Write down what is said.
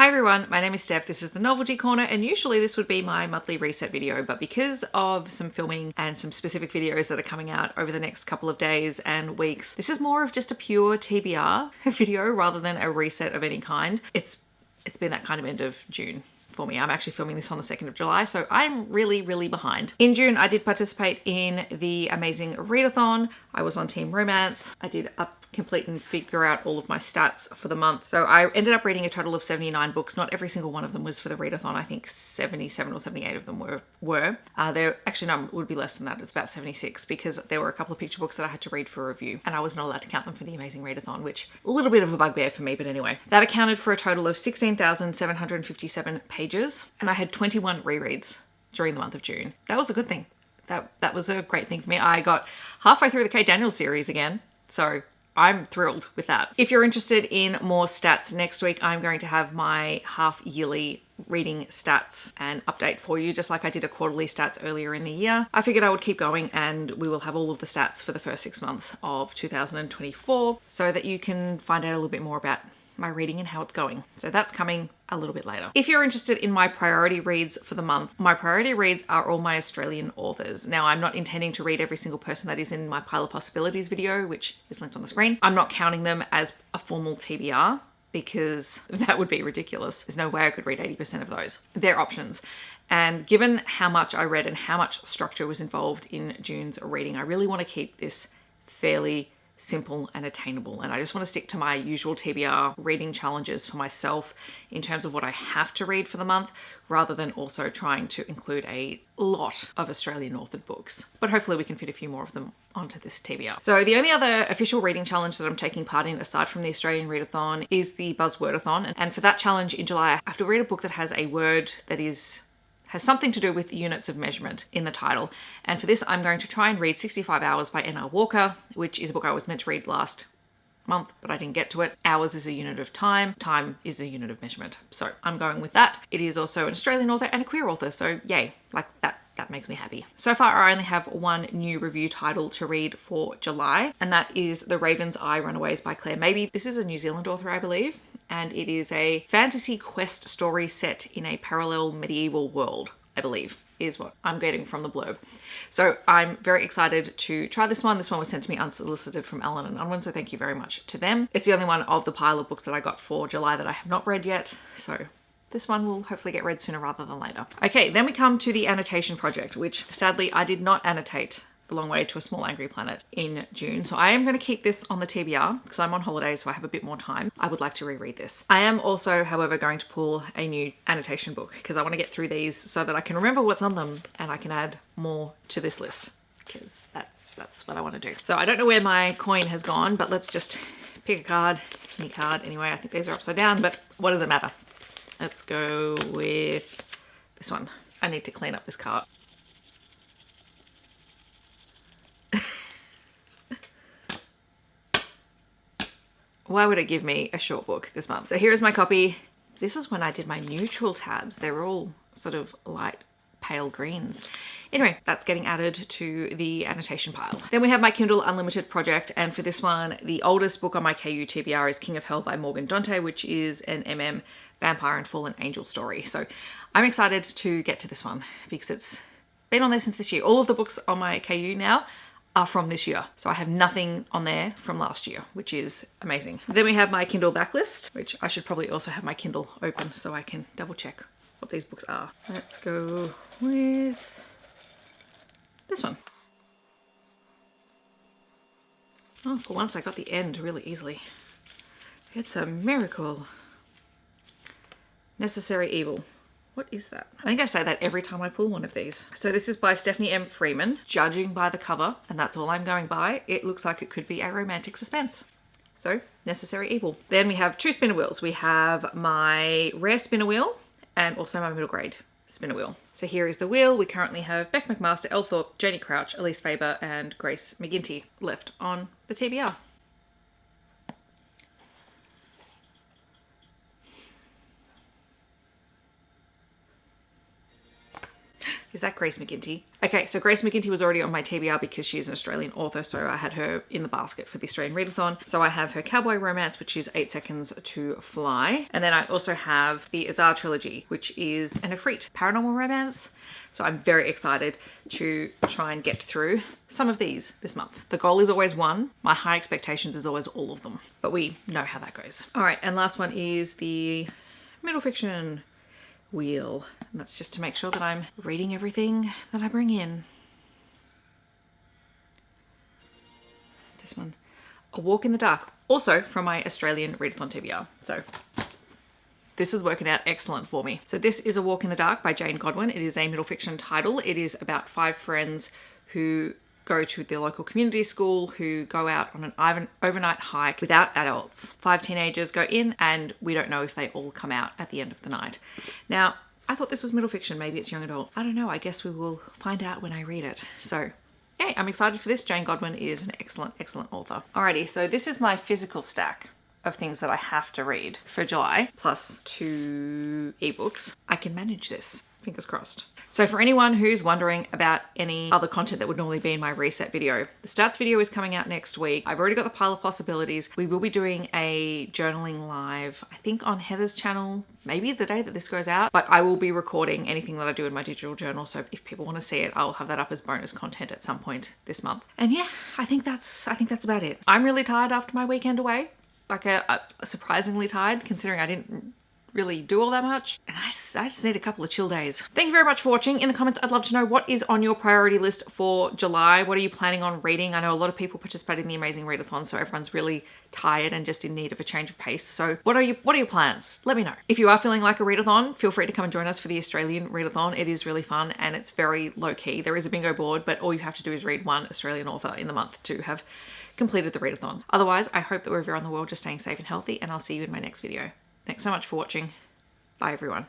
Hi everyone, my name is Steph, this is the Novelty Corner, and usually this would be my monthly reset video, but because of some filming and some specific videos that are coming out over the next couple of days and weeks, this is more of just a pure TBR video rather than a reset of any kind. It's been that kind of end of June for me. I'm actually filming this on the 2nd of July, so I'm really behind. In June, I did participate in the amazing readathon. I was on Team Romance. I did complete and figure out all of my stats for the month. So I ended up reading a total of 79 books. Not every single one of them was for the readathon. I think 77 or 78 of them were. There actually no, it would be less than that. It's about 76 because there were a couple of picture books that I had to read for review and I was not allowed to count them for the amazing readathon, which a little bit of a bugbear for me, but anyway. That accounted for a total of 16,757 pages and I had 21 rereads during the month of June. That was a good thing. That was a great thing for me. I got halfway through the Kate Daniels series again, so I'm thrilled with that. If you're interested in more stats, next week I'm going to have my half yearly reading stats and update for you, just like I did a quarterly stats earlier in the year. I figured I would keep going and we will have all of the stats for the first 6 months of 2024 so that you can find out a little bit more about my reading and how it's going. So that's coming a little bit later. If you're interested in my priority reads for the month, my priority reads are all my Australian authors. Now, I'm not intending to read every single person that is in my Pile of Possibilities video, which is linked on the screen. I'm not counting them as a formal TBR because that would be ridiculous. There's no way I could read 80% of those. They're options. And given how much I read and how much structure was involved in June's reading, I really want to keep this fairly simple and attainable, and I just want to stick to my usual TBR reading challenges for myself in terms of what I have to read for the month, rather than also trying to include a lot of Australian authored books. But hopefully we can fit a few more of them onto this TBR. So the only other official reading challenge that I'm taking part in aside from the Australian Readathon is the Buzzwordathon, and for that challenge in July I have to read a book that has a word that has something to do with units of measurement in the title. And for this, I'm going to try and read 65 Hours by N.R. Walker, which is a book I was meant to read last month, but I didn't get to it. Hours is a unit of time. Time is a unit of measurement. So I'm going with that. It is also an Australian author and a queer author. So yay, like that makes me happy. So far, I only have one new review title to read for July, and that is The Raven's Eye Runaways by Claire Mabey. This is a New Zealand author, I believe, and it is a fantasy quest story set in a parallel medieval world, I believe, is what I'm getting from the blurb. So I'm very excited to try this one. This one was sent to me unsolicited from Alan and Unwin, so thank you very much to them. It's the only one of the pile of books that I got for July that I have not read yet, so this one will hopefully get read sooner rather than later. Okay, then we come to the Annotation Project, which sadly I did not annotate The Long Way to a Small Angry Planet in June. So I am going to keep this on the TBR because I'm on holiday, so I have a bit more time. I would like to reread this. I am also, however, going to pull a new annotation book because I want to get through these so that I can remember what's on them and I can add more to this list because that's what I want to do. So I don't know where my coin has gone, but let's just pick a card, any card. Anyway, I think these are upside down, but what does it matter? Let's go with this one. I need to clean up this card. Why would it give me a short book this month? So here is my copy. This is when I did my neutral tabs. They were all sort of light pale greens. Anyway, that's getting added to the annotation pile. Then we have my Kindle Unlimited project, and for this one, the oldest book on my KU TBR is King of Hell by Morgan Dante, which is an vampire and fallen angel story. So I'm excited to get to this one because it's been on there since this year. All of the books on my KU now are from this year. So I have nothing on there from last year, which is amazing. Then we have my Kindle backlist, which I should probably also have my Kindle open so I can double check what these books are. Let's go with this one. Oh, for once I got the end really easily. It's a miracle. Necessary Evil. What is that? I think I say that every time I pull one of these. So this is by Stephanie M. Freeman. Judging by the cover, and that's all I'm going by, it looks like it could be a romantic suspense. So, Necessary Evil. Then we have two spinner wheels. We have my rare spinner wheel and also my middle grade spinner wheel. So here is the wheel. We currently have Beck McMaster, Elle Thorpe, Janie Crouch, Elise Faber, and Grace McGinty left on the TBR. Is that Grace McGinty? Okay, so Grace McGinty was already on my TBR because she's an Australian author, so I had her in the basket for the Australian Readathon. So I have her Cowboy Romance, which is 8 Seconds to Fly. And then I also have the Azar trilogy, which is an Efreet paranormal romance. So I'm very excited to try and get through some of these this month. The goal is always one. My high expectations is always all of them, but we know how that goes. All right, and last one is the middle fiction wheel. And that's just to make sure that I'm reading everything that I bring in. This one, A Walk in the Dark, also from my Australian Readathon TBR. So this is working out excellent for me. So this is A Walk in the Dark by Jane Godwin. It is a middle fiction title. It is about 5 friends who go to their local community school, who go out on an overnight hike without adults. 5 teenagers go in and we don't know if they all come out at the end of the night. Now, I thought this was middle fiction, maybe it's young adult. I don't know, I guess we will find out when I read it. So yeah, I'm excited for this. Jane Godwin is an excellent, excellent author. Alrighty, so this is my physical stack of things that I have to read for July, plus 2 ebooks. I can manage this, fingers crossed. So for anyone who's wondering about any other content that would normally be in my reset video, the stats video is coming out next week. I've already got the pile of possibilities. We will be doing a journaling live, I think on Heather's channel, maybe the day that this goes out, but I will be recording anything that I do in my digital journal. So if people want to see it, I'll have that up as bonus content at some point this month. And yeah, I think that's about it. I'm really tired after my weekend away. Like surprisingly tired, considering I didn't really do all that much, and I just need a couple of chill days. Thank you very much for watching. In the comments, I'd love to know what is on your priority list for July. What are you planning on reading? I know a lot of people participate in the Amazing Readathon, so everyone's really tired and just in need of a change of pace. So what are your plans? Let me know. If you are feeling like a readathon, feel free to come and join us for the Australian Readathon. It is really fun and it's very low key. There is a bingo board, but all you have to do is read one Australian author in the month to have completed the readathons. Otherwise, I hope that wherever you're on the world, just staying safe and healthy, and I'll see you in my next video. Thanks so much for watching. Bye everyone.